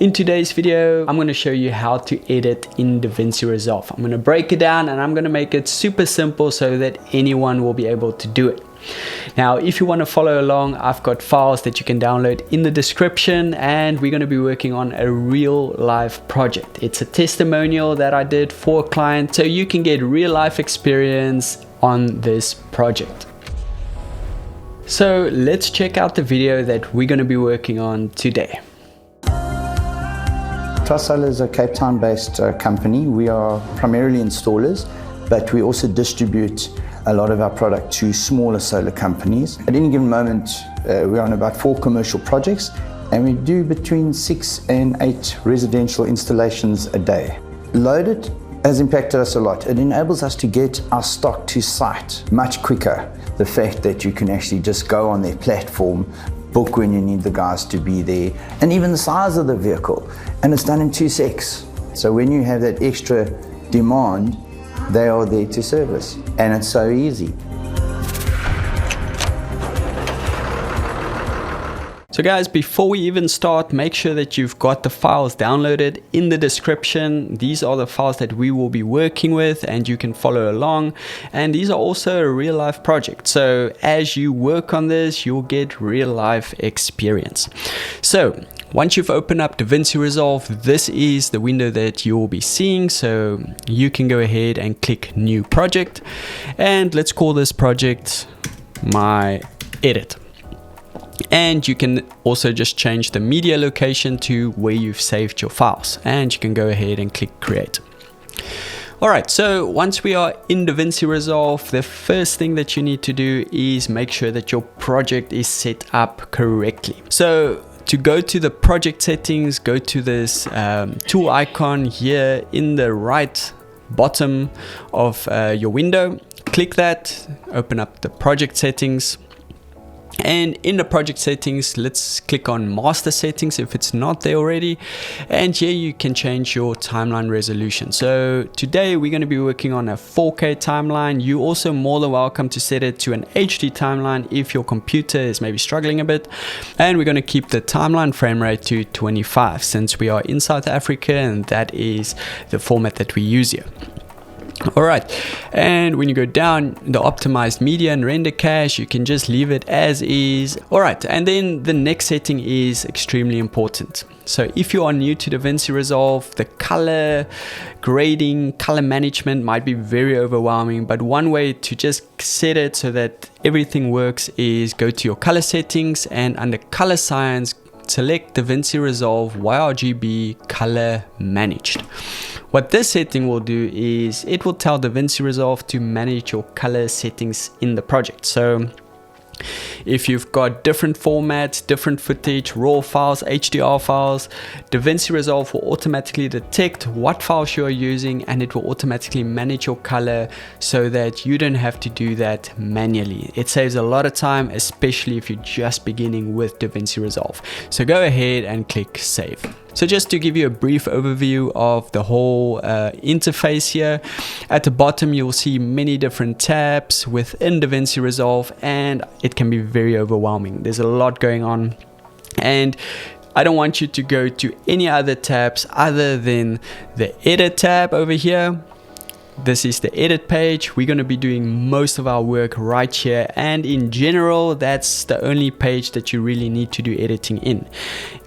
In today's video, I'm going to show you how to edit in DaVinci Resolve. I'm going to break it down and I'm going to make it super simple so that anyone will be able to do it. Now, if you want to follow along, I've got files that you can download in the description, and we're going to be working on a real life project. It's a testimonial that I did for a client, so you can get real life experience on this project. So let's check out the video that we're going to be working on today. Trustseller is a Cape Town based company. We are primarily installers, but we also distribute a lot of our product to smaller solar companies. At any given moment, we're on about 4 commercial projects, and we do between 6 and 8 residential installations a day. Loaded has impacted us a lot. It enables us to get our stock to site much quicker. The fact that you can actually just go on their platform, book when you need the guys to be there, and even the size of the vehicle, and it's done in 2 secs. So when you have that extra demand, they are there to service, and it's so easy. So guys, before we even start, make sure that you've got the files downloaded in the description. These are the files that we will be working with, and you can follow along. And these are also a real life project. So as you work on this, you'll get real life experience. So once you've opened up DaVinci Resolve, this is the window that you'll be seeing. So you can go ahead and click New Project. And let's call this project My Edit. And you can also just change the media location to where you've saved your files, and you can go ahead and click Create. Alright, so once we are in DaVinci Resolve, the first thing that you need to do is make sure that your project is set up correctly. So to go to the project settings, go to this tool icon here in the right bottom of your window. Click that, open up the project settings. And in the project settings, let's click on master settings if it's not there already. And here you can change your timeline resolution. So today we're going to be working on a 4K timeline. You're also more than welcome to set it to an HD timeline if your computer is maybe struggling a bit. And we're going to keep the timeline frame rate to 25 since we are in South Africa, and that is the format that we use here. Alright, and when you go down the optimized media and render cache, you can just leave it as is. Alright, and then the next setting is extremely important. So if you are new to DaVinci Resolve, the color grading, color management might be very overwhelming, but one way to just set it so that everything works is go to your color settings, and under color science, select DaVinci Resolve YRGB color managed. What this setting will do is it will tell DaVinci Resolve to manage your color settings in the project. So if you've got different formats, different footage, RAW files, HDR files, DaVinci Resolve will automatically detect what files you are using, and it will automatically manage your color so that you don't have to do that manually. It saves a lot of time, especially if you're just beginning with DaVinci Resolve. So go ahead and click Save. So just to give you a brief overview of the whole interface here, at the bottom you'll see many different tabs within DaVinci Resolve, and it can be very overwhelming. There's a lot going on, and I don't want you to go to any other tabs other than the Edit tab over here. This is the edit page. We're going to be doing most of our work right here, and in general that's the only page that you really need to do editing in.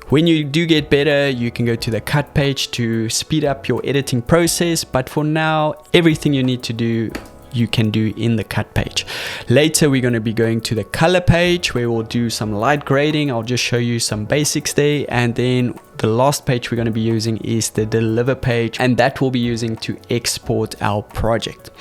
When you do get better, you can go to the cut page to speed up your editing process, but for now everything you need to do you can do in the cut page. Later we're going to be going to the color page where we'll do some light grading. I'll just show you some basics there, and then the last page we're going to be using is the deliver page, and that we'll be using to export our project.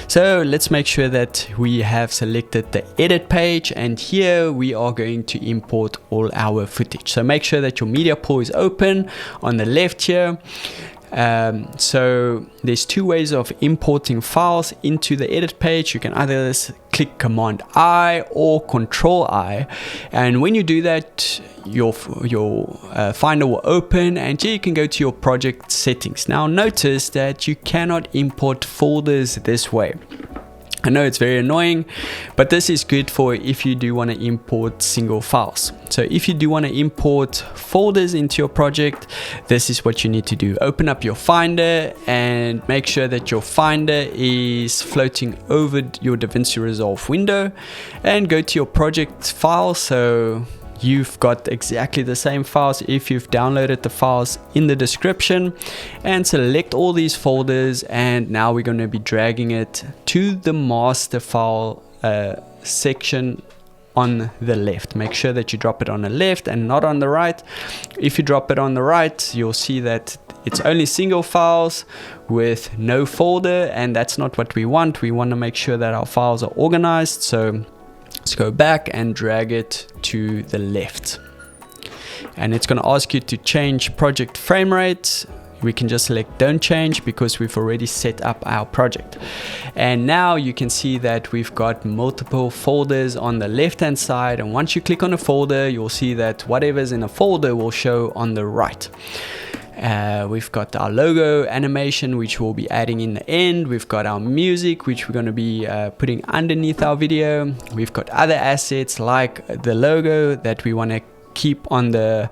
So let's make sure that we have selected the edit page, and here we are going to import all our footage. So make sure that your media pool is open on the left here. So there's 2 ways of importing files into the edit page. You can either click Command I or Control I, and when you do that your Finder will open, and here you can go to your project settings. Now notice that you cannot import folders this way. I know it's very annoying, but this is good for if you do want to import single files. So if you do want to import folders into your project, this is what you need to do. Open up your Finder and make sure that your Finder is floating over your DaVinci Resolve window, and go to your project file. So you've got exactly the same files if you've downloaded the files in the description, and select all these folders. And now we're going to be dragging it to the master file section on the left. Make sure that you drop it on the left and not on the right. If you drop it on the right, you'll see that it's only single files with no folder, and that's not what we want. We want to make sure that our files are organized. So let's go back and drag it to the left, and it's going to ask you to change project frame rate. We can just select don't change because we've already set up our project. And now you can see that we've got multiple folders on the left hand side, and once you click on a folder, you'll see that whatever's in a folder will show on the right. We've got our logo animation, which we'll be adding in the end. We've got our music, which we're going to be putting underneath our video. We've got other assets like the logo that we want to keep on the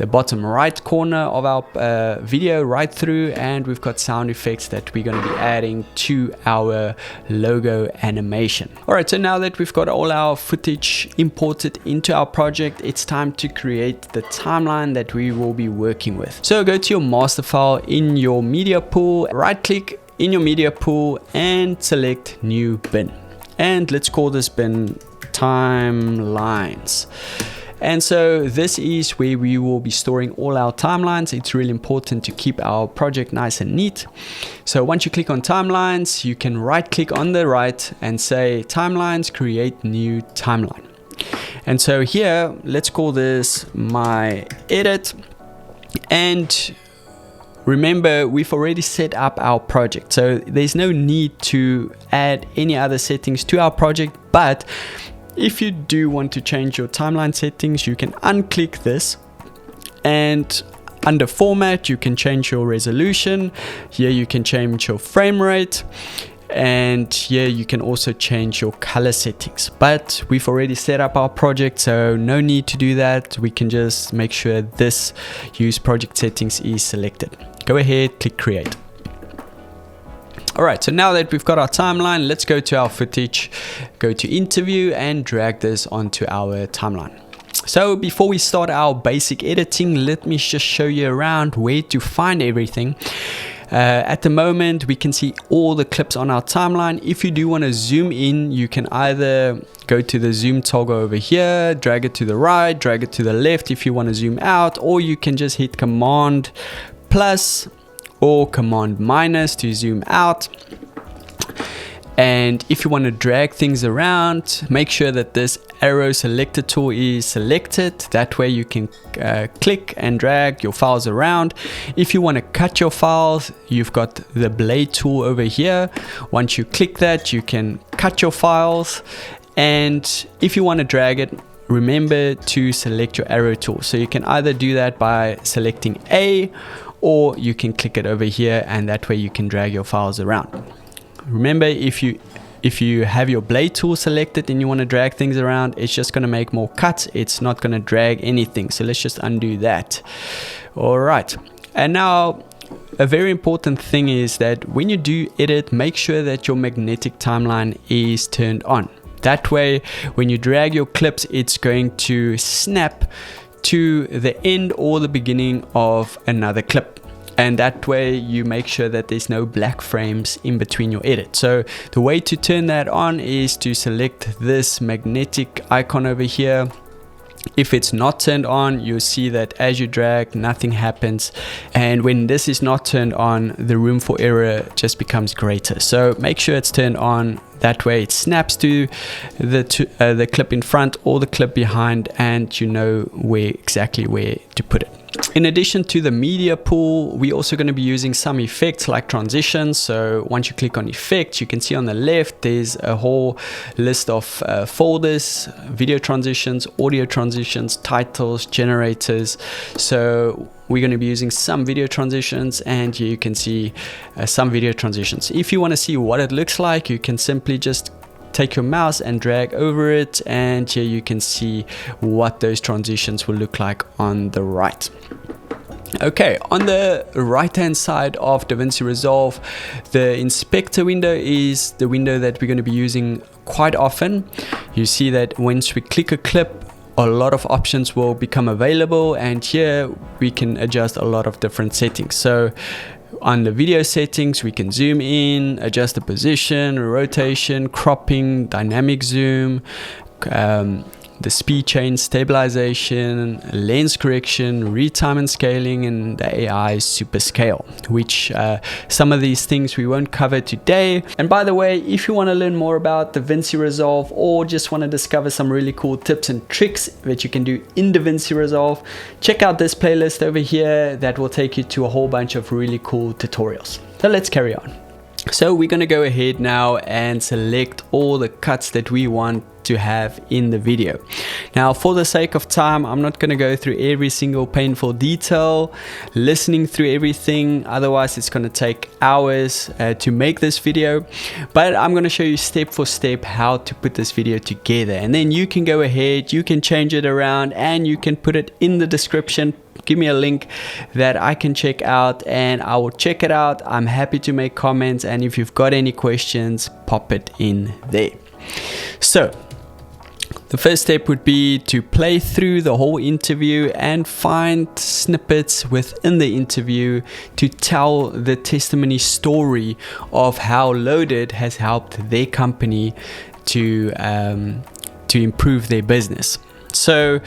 bottom right corner of our video right through, and we've got sound effects that we're going to be adding to our logo animation. Alright, so now that we've got all our footage imported into our project, it's time to create the timeline that we will be working with. So go to your master file in your media pool, right click in your media pool and select new bin, and let's call this bin timelines. And so this is where we will be storing all our timelines. It's really important to keep our project nice and neat. So once you click on timelines, you can right click on the right and say timelines, create new timeline. And so here, let's call this my edit. And remember, we've already set up our project, so there's no need to add any other settings to our project. But if you do want to change your timeline settings, you can unclick this, and under format you can change your resolution. Here you can change your frame rate, and here you can also change your color settings. But we've already set up our project, so no need to do that. We can just make sure this use project settings is selected. Go ahead, click create. Alright, so now that we've got our timeline, let's go to our footage, go to interview and drag this onto our timeline. So before we start our basic editing, let me just show you around where to find everything. At the moment, we can see all the clips on our timeline. If you do want to zoom in, you can either go to the zoom toggle over here, drag it to the right, drag it to the left if you want to zoom out, or you can just hit Command plus or Command minus to zoom out. And if you want to drag things around, make sure that this arrow selector tool is selected. That way you can click and drag your files around. If you want to cut your files, you've got the blade tool over here. Once you click that, you can cut your files. And if you want to drag it, remember to select your arrow tool. So you can either do that by selecting A, or you can click it over here, and that way you can drag your files around. Remember, if you have your blade tool selected and you want to drag things around, it's just going to make more cuts. It's not going to drag anything. So let's just undo that. All right. And now a very important thing is that when you do edit, make sure that your magnetic timeline is turned on. That way, when you drag your clips, it's going to snap to the end or the beginning of another clip. And that way you make sure that there's no black frames in between your edit. So the way to turn that on is to select this magnetic icon over here. If it's not turned on, you'll see that as you drag, nothing happens. And when this is not turned on, the room for error just becomes greater. So make sure it's turned on. That way it snaps to the clip in front or the clip behind, and you know exactly where to put it. In addition to the media pool, we're also going to be using some effects like transitions. So once you click on effects, you can see on the left there's a whole list of folders: video transitions, audio transitions, titles, generators. So we're going to be using some video transitions, and here you can see some video transitions. If you want to see what it looks like, you can simply just take your mouse and drag over it, and here you can see what those transitions will look like on the right. Okay, on the right hand side of DaVinci Resolve, the inspector window is the window that we're going to be using quite often. You see that once we click a clip, a lot of options will become available, and here we can adjust a lot of different settings. So on the video settings, we can zoom in, adjust the position, rotation, cropping, dynamic zoom, the speed change, stabilization, lens correction, retime and scaling, and the AI super scale, which some of these things we won't cover today. And by the way, if you want to learn more about DaVinci Resolve, or just want to discover some really cool tips and tricks that you can do in DaVinci Resolve, check out this playlist over here that will take you to a whole bunch of really cool tutorials. So let's carry on. So we're going to go ahead now and select all the cuts that we want to have in the video. Now, for the sake of time, I'm not going to go through every single painful detail, listening through everything. Otherwise, it's going to take hours to make this video. But I'm going to show you step for step how to put this video together. And then you can go ahead, you can change it around, and you can put it in the description. Give me a link that I can check out, and I will check it out. I'm happy to make comments, and if you've got any questions, pop it in there. So the first step would be to play through the whole interview and find snippets within the interview to tell the testimony story of how Loaded has helped their company to improve their business. So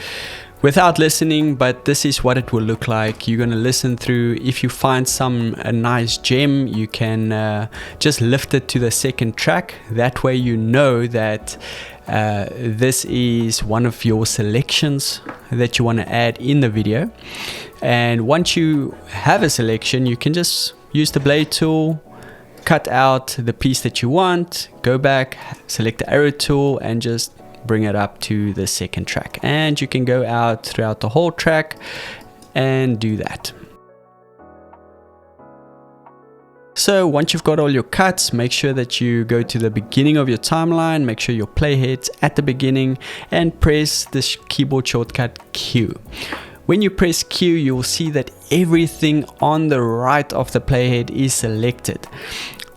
without listening, but this is what it will look like. You're going to listen through. If you find a nice gem, you can just lift it to the second track. That way you know that this is one of your selections that you want to add in the video. And once you have a selection, you can just use the blade tool, cut out the piece that you want, go back, select the arrow tool, and just bring it up to the second track. And you can go out throughout the whole track and do that. So once you've got all your cuts, make sure that you go to the beginning of your timeline, make sure your playhead's at the beginning, and press this keyboard shortcut Q. When you press Q, you will see that everything on the right of the playhead is selected.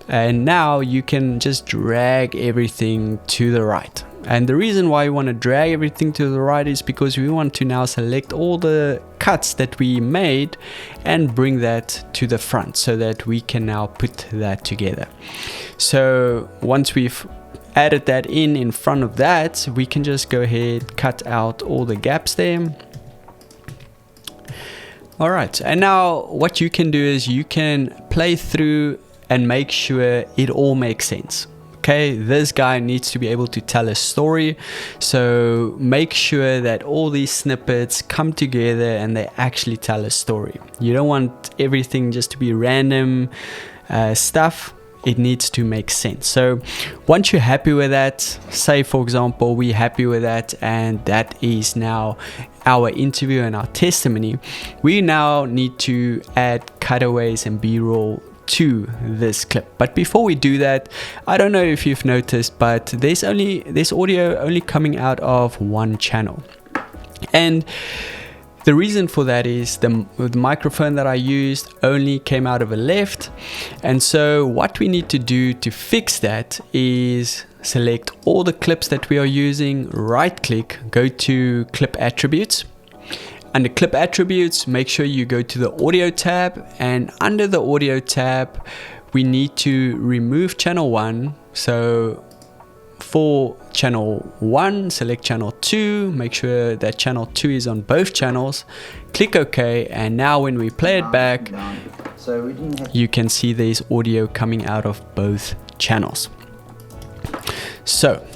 And now you can just drag everything to the right. And the reason why we want to drag everything to the right is because we want to now select all the cuts that we made and bring that to the front so that we can now put that together. So once we've added that in front of that, we can just go ahead, cut out all the gaps there. All right, and now what you can do is you can play through and make sure it all makes sense. Okay, this guy needs to be able to tell a story, so make sure that all these snippets come together and they actually tell a story. You don't want everything just to be random stuff. It needs to make sense. So once you're happy with that, say for example we're happy with that, and that is now our interview and our testimony, we now need to add cutaways and b-roll to this clip. But before we do that, I don't know if you've noticed, but there's audio only coming out of one channel. And the reason for that is the microphone that I used only came out of a left. And so what we need to do to fix that is select all the clips that we are using, right click, go to clip attributes. Under clip attributes, make sure you go to the audio tab, and under the audio tab we need to remove channel 1. So for channel 1, select channel 2, make sure that channel 2 is on both channels, click OK, and now when we play it back, you can see there's audio coming out of both channels. So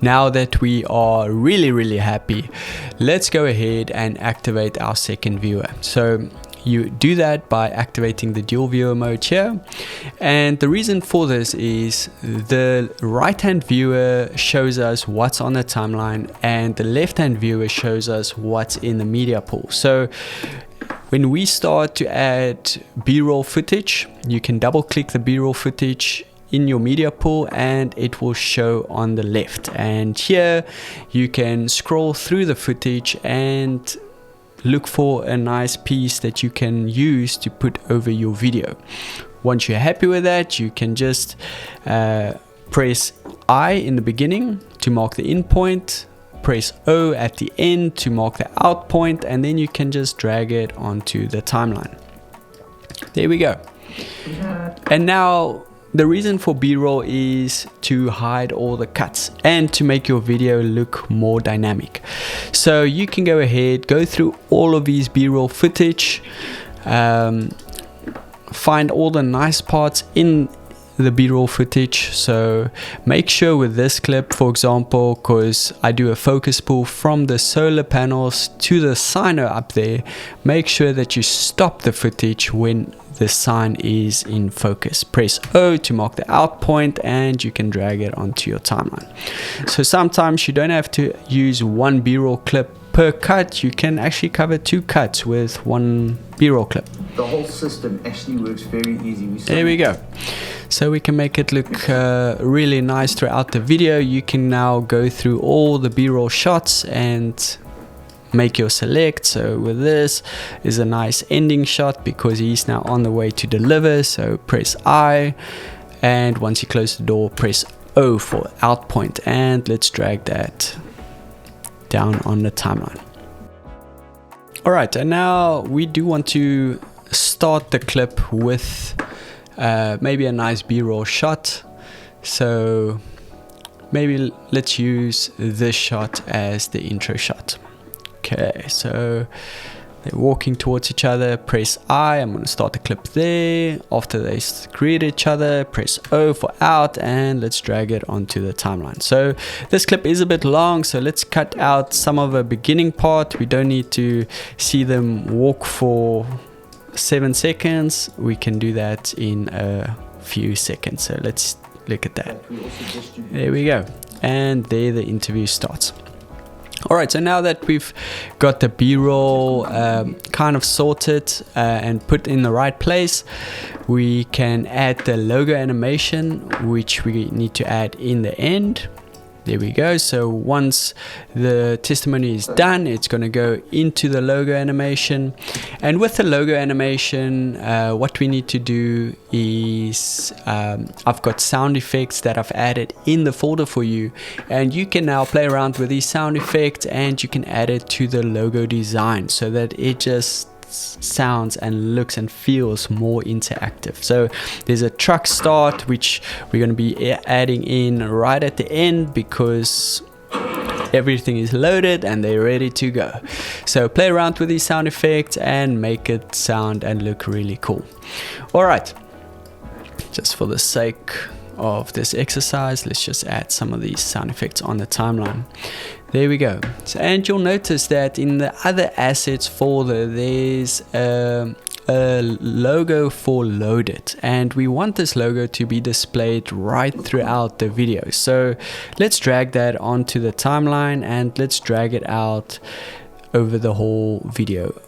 Now that we are really happy, let's go ahead and activate our second viewer. So you do that by activating the dual viewer mode here, and the reason for this is the right hand viewer shows us what's on the timeline and the left hand viewer shows us what's in the media pool. So when we start to add B-roll footage, you can double click the B-roll footage in your media pool and it will show on the left, and here you can scroll through the footage and look for a nice piece that you can use to put over your video. Once you're happy with that, you can just press I in the beginning to mark the in point, press O at the end to mark the out point, and then you can just drag it onto the timeline. There we go. And now the reason for B-roll is to hide all the cuts and to make your video look more dynamic. So you can go ahead, go through all of these B-roll footage, find all the nice parts in the B-roll footage. So make sure with this clip, for example, because I do a focus pull from the solar panels to the signer up there, make sure that you stop the footage when the sign is in focus. Press O to mark the out point and you can drag it onto your timeline. So sometimes you don't have to use one B-roll clip per cut. You can actually cover 2 cuts with one B-roll clip. The whole system actually works very easy. There we go. So we can make it look really nice throughout the video. You can now go through all the B-roll shots and make your select. So with this is a nice ending shot because he's now on the way to deliver. So press I, and once you close the door, press O for out point, and let's drag that down on the timeline. Alright, and now we do want to start the clip with maybe a nice B-roll shot. So maybe let's use this shot as the intro shot. Okay, so they're walking towards each other. Press I. I'm going to start the clip there. After they greet each other, press O for out, and let's drag it onto the timeline. So this clip is a bit long, so let's cut out some of the beginning part. We don't need to see them walk for 7 seconds. We can do that in a few seconds. So let's look at that. There we go. And there the interview starts. Alright, so now that we've got the B-roll kind of sorted and put in the right place, we can add the logo animation, which we need to add in the end. There we go. So once the testimony is done, it's going to go into the logo animation. And with the logo animation, what we need to do is I've got sound effects that I've added in the folder for you, and you can now play around with these sound effects and you can add it to the logo design so that it just sounds and looks and feels more interactive. So there's a truck start, which we're going to be adding in right at the end because everything is loaded and they're ready to go. So play around with these sound effects and make it sound and look really cool. All right, just for the sake of this exercise, let's just add some of these sound effects on the timeline. There we go. So, and you'll notice that in the other assets folder, there's a logo for loaded, and we want this logo to be displayed right throughout the video. So let's drag that onto the timeline and let's drag it out over the whole video.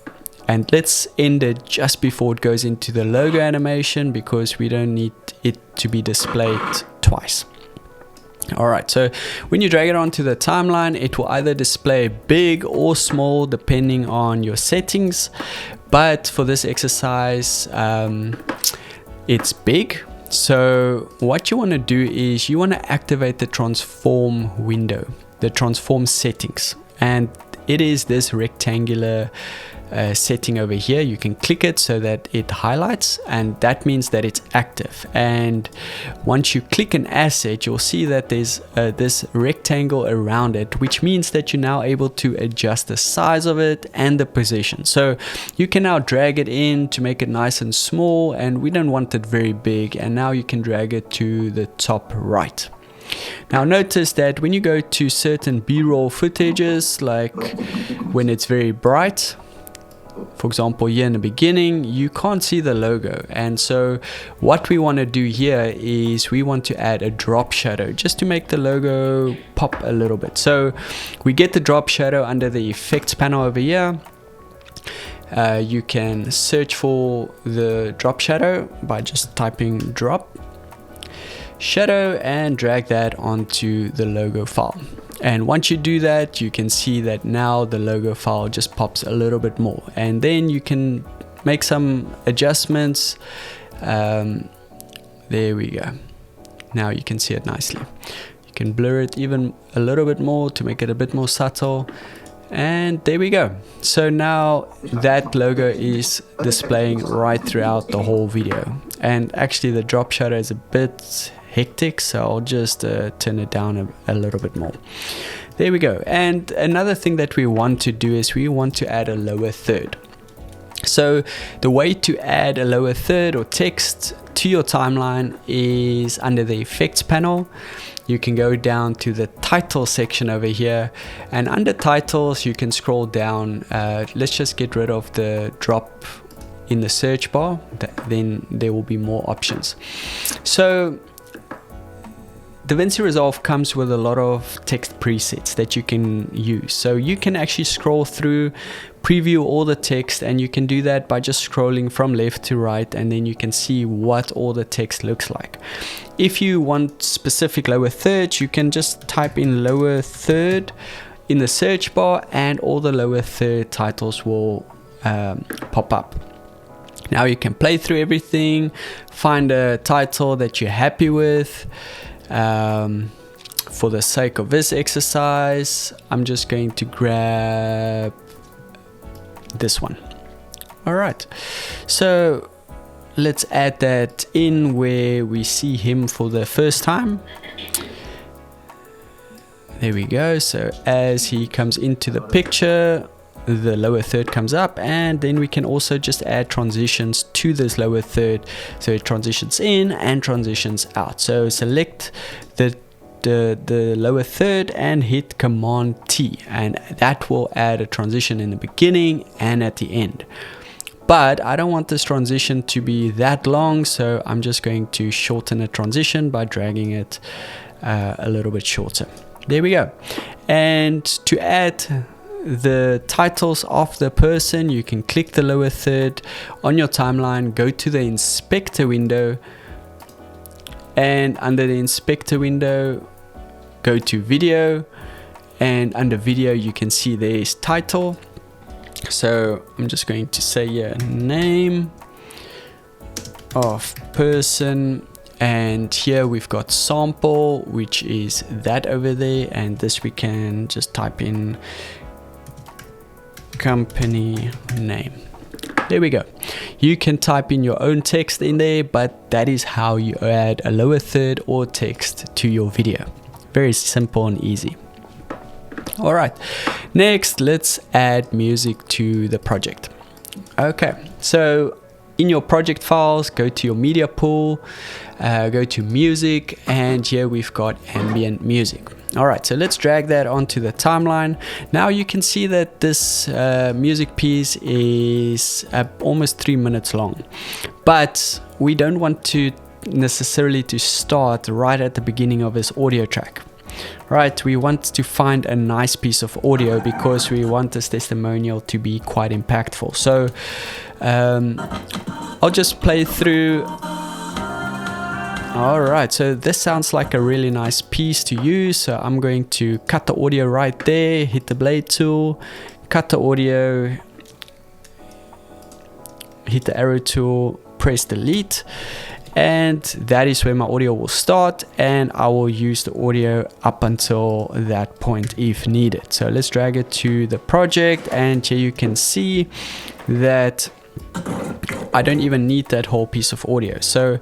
And let's end it just before it goes into the logo animation because we don't need it to be displayed twice. Alright, so when you drag it onto the timeline, it will either display big or small depending on your settings. But for this exercise, it's big. So what you want to do is you want to activate the transform window, the transform settings. And it is this rectangular setting over here. You can click it so that it highlights, and that means that it's active. And once you click an asset, you'll see that there's this rectangle around it, which means that you're now able to adjust the size of it and the position. So you can now drag it in to make it nice and small, and we don't want it very big, and now you can drag it to the top right. Now notice that when you go to certain B-roll footages, like when it's very bright, for example here in the beginning, you can't see the logo. And so what we want to do here is we want to add a drop shadow just to make the logo pop a little bit. So we get the drop shadow under the effects panel over here. You can search for the drop shadow by just typing drop shadow and drag that onto the logo file. And once you do that, you can see that now the logo file just pops a little bit more, and then you can make some adjustments. There we go. Now you can see it nicely. You can blur it even a little bit more to make it a bit more subtle. And there we go. So now that logo is displaying right throughout the whole video. And actually the drop shadow is a bit hectic, so I'll just turn it down a little bit more. There we go. And another thing that we want to do is we want to add a lower third. So the way to add a lower third or text to your timeline is under the effects panel. You can go down to the title section over here, and under titles you can scroll down. Let's just get rid of the drop in the search bar, then there will be more options. So DaVinci Resolve comes with a lot of text presets that you can use. So you can actually scroll through, preview all the text, and you can do that by just scrolling from left to right, and then you can see what all the text looks like. If you want specific lower thirds, you can just type in lower third in the search bar, and all the lower third titles will pop up. Now you can play through everything, find a title that you're happy with. For the sake of this exercise, I'm just going to grab this one. All right, so let's add that in where we see him for the first time. There we go. So as he comes into the picture, the lower third comes up, and then we can also just add transitions to this lower third, so it transitions in and transitions out. So select the lower third and hit Command T, and that will add a transition in the beginning and at the end. But I don't want this transition to be that long, so I'm just going to shorten the transition by dragging it a little bit shorter. There we go. And to add the titles of the person, you can click the lower third on your timeline, go to the inspector window, and under the inspector window go to video, and under video you can see there's title. So I'm just going to say name of person, and here we've got sample, which is that over there, and this we can just type in company name. There we go. You can type in your own text in there, but that is how you add a lower third or text to your video. Very simple and easy. All right, next let's add music to the project. Okay, so in your project files, go to your media pool, go to music, and here we've got ambient music. All right, so let's drag that onto the timeline. Now you can see that this music piece is almost 3 minutes long, but we don't want to necessarily to start right at the beginning of this audio track. Right, we want to find a nice piece of audio because we want this testimonial to be quite impactful. So I'll just play through. All right, so this sounds like a really nice piece to use. So I'm going to cut the audio right there, hit the blade tool, cut the audio, hit the arrow tool, press delete. And that is where my audio will start, and I will use the audio up until that point if needed. So let's drag it to the project, and here you can see that I don't even need that whole piece of audio. So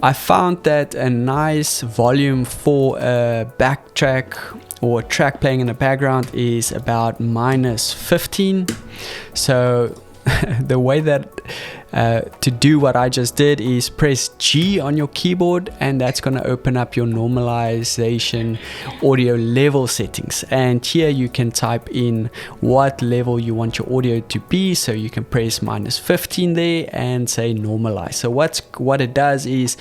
I found that a nice volume for a backtrack or a track playing in the background is about -15. So the way that to do what I just did is press G on your keyboard, and that's going to open up your normalization audio level settings. And here you can type in what level you want your audio to be. So you can press -15 there and say normalize. So what it does is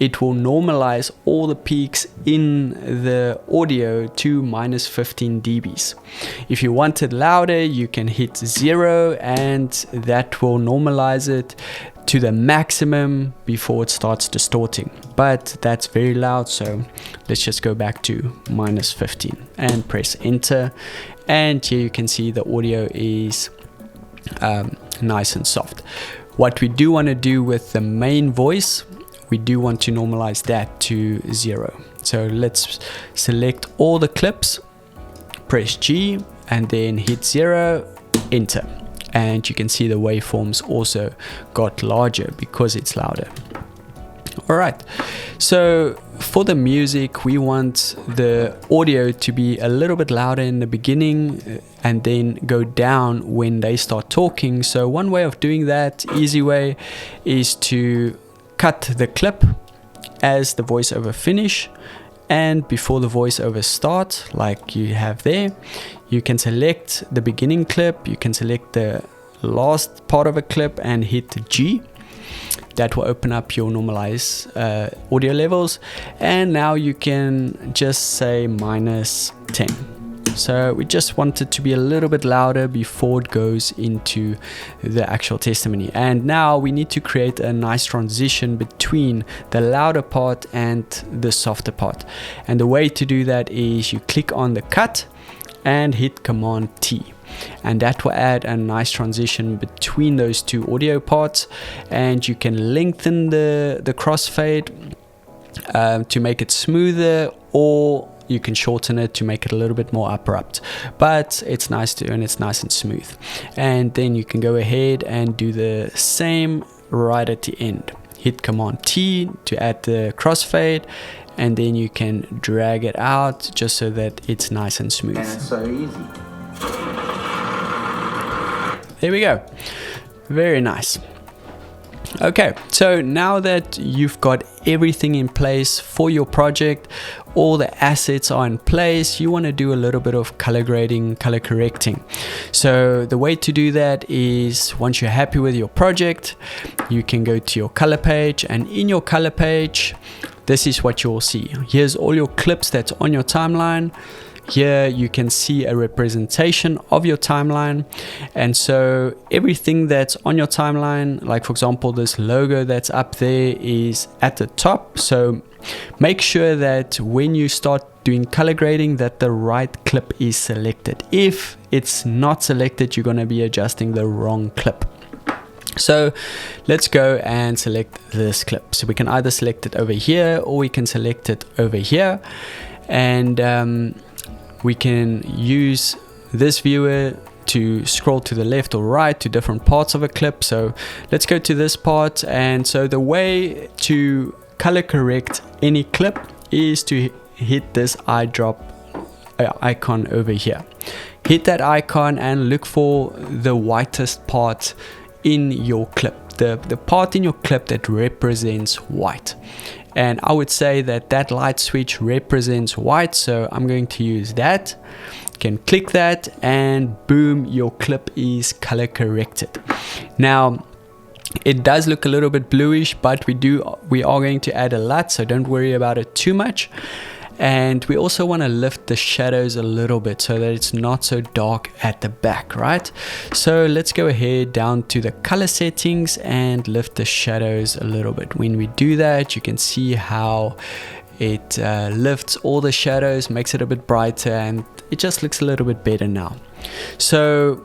it will normalize all the peaks in the audio to -15 dBs. If you want it louder, you can hit 0 and that will normalize it to the maximum before it starts distorting. But that's very loud, so let's just go back to -15 and press enter. And here you can see the audio is nice and soft. What we do want to do with the main voice, we do want to normalize that to 0. So let's select all the clips, press G, and then hit 0, enter. And you can see the waveforms also got larger because it's louder. All right, so for the music, we want the audio to be a little bit louder in the beginning and then go down when they start talking. So one way of doing that, easy way, is to cut the clip as the voiceover finish, and before the voiceover starts, like you have there, you can select the beginning clip, you can select the last part of a clip and hit G. That will open up your normalize audio levels, and now you can just say -10. So we just want it to be a little bit louder before it goes into the actual testimony. And now we need to create a nice transition between the louder part and the softer part. And the way to do that is you click on the cut and hit Command T. And that will add a nice transition between those two audio parts. And you can lengthen the crossfade to make it smoother, or you can shorten it to make it a little bit more abrupt, but it's nice to, and it's nice and smooth. And then you can go ahead and do the same right at the end. Hit Command T to add the crossfade, and then you can drag it out just so that it's nice and smooth. And it's so easy. There we go. Very nice. Okay, so now that you've got everything in place for your project, all the assets are in place, you want to do a little bit of color grading, color correcting. So the way to do that is, once you're happy with your project, you can go to your color page, and in your color page, this is what you'll see. Here's all your clips that's on your timeline. Here you can see a representation of your timeline, and so everything that's on your timeline, like for example this logo that's up there, is at the top. So make sure that when you start doing color grading that the right clip is selected. If it's not selected, you're going to be adjusting the wrong clip. So let's go and select this clip. So we can either select it over here or we can select it over here, and we can use this viewer to scroll to the left or right to different parts of a clip. So let's go to this part. And so the way to color correct any clip is to hit this eyedrop icon over here. Hit that icon and look for the whitest part in your clip, the part in your clip that represents white. And I would say that that light switch represents white, so I'm going to use that. You can click that and boom, your clip is color corrected. Now it does look a little bit bluish, but we are going to add a LUT, so don't worry about it too much. And we also want to lift the shadows a little bit so that it's not so dark at the back, right? So let's go ahead down to the color settings and lift the shadows a little bit. When we do that, you can see how it lifts all the shadows, makes it a bit brighter, and it just looks a little bit better now. So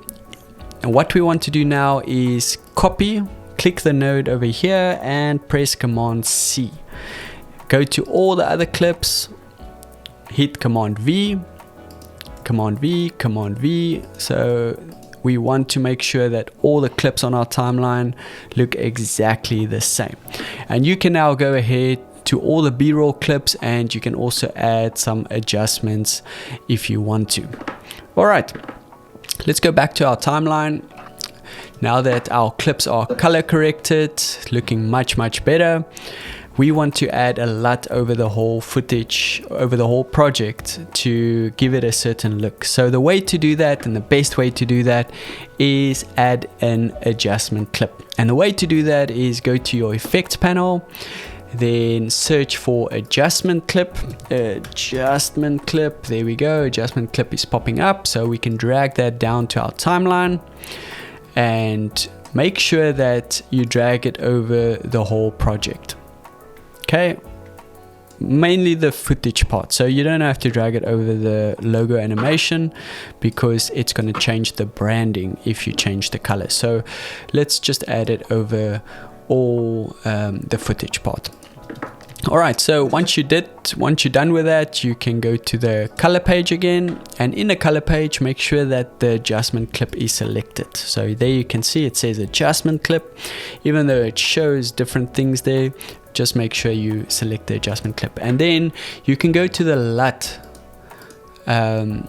what we want to do now is copy, click the node over here and press Command C. Go to all the other clips, hit Command V, Command V, Command V. So we want to make sure that all the clips on our timeline look exactly the same. And you can now go ahead to all the B-roll clips, and you can also add some adjustments if you want to. All right, let's go back to our timeline. Now that our clips are color corrected, looking much better, we want to add a LUT over the whole footage, over the whole project, to give it a certain look. So the way to do that, and the best way to do that, is add an adjustment clip. And the way to do that is go to your effects panel, then search for adjustment clip. There we go, adjustment clip is popping up, so we can drag that down to our timeline, and make sure that you drag it over the whole project. Okay, mainly the footage part, so you don't have to drag it over the logo animation, because it's going to change the branding if you change the color. So let's just add it over all the footage part. Alright, so once you're done with that, you can go to the color page again, and in the color page, make sure that the adjustment clip is selected. So there you can see it says adjustment clip, even though it shows different things there. Just make sure you select the adjustment clip, and then you can go to the LUT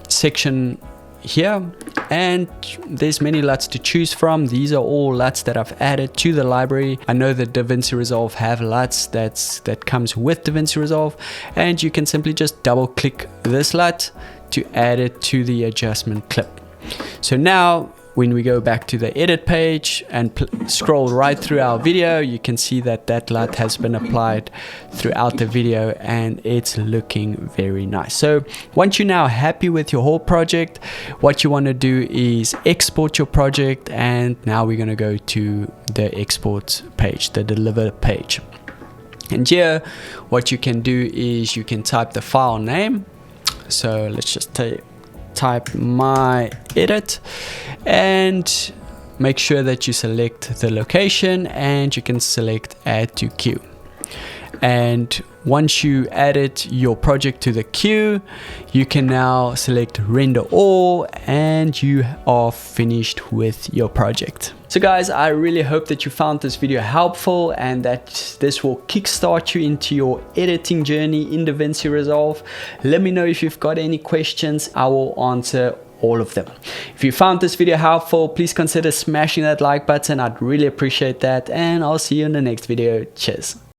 section here, and there's many LUTs to choose from. These are all LUTs that I've added to the library. I know that DaVinci Resolve have LUTs that comes with DaVinci Resolve, and you can simply just double click this LUT to add it to the adjustment clip. So now when we go back to the edit page and scroll right through our video, you can see that that LUT has been applied throughout the video, and it's looking very nice. So once you're now happy with your whole project, what you want to do is export your project, and now we're going to go to the export page, the deliver page. And here what you can do is you can type the file name. So let's just type my edit, and make sure that you select the location, and you can select add to queue. And once you added your project to the queue, you can now select render all, and you are finished with your project. So guys, I really hope that you found this video helpful, and that this will kickstart you into your editing journey in DaVinci Resolve. Let me know if you've got any questions. I will answer all of them. If you found this video helpful, please consider smashing that like button. I'd really appreciate that, and I'll see you in the next video. Cheers.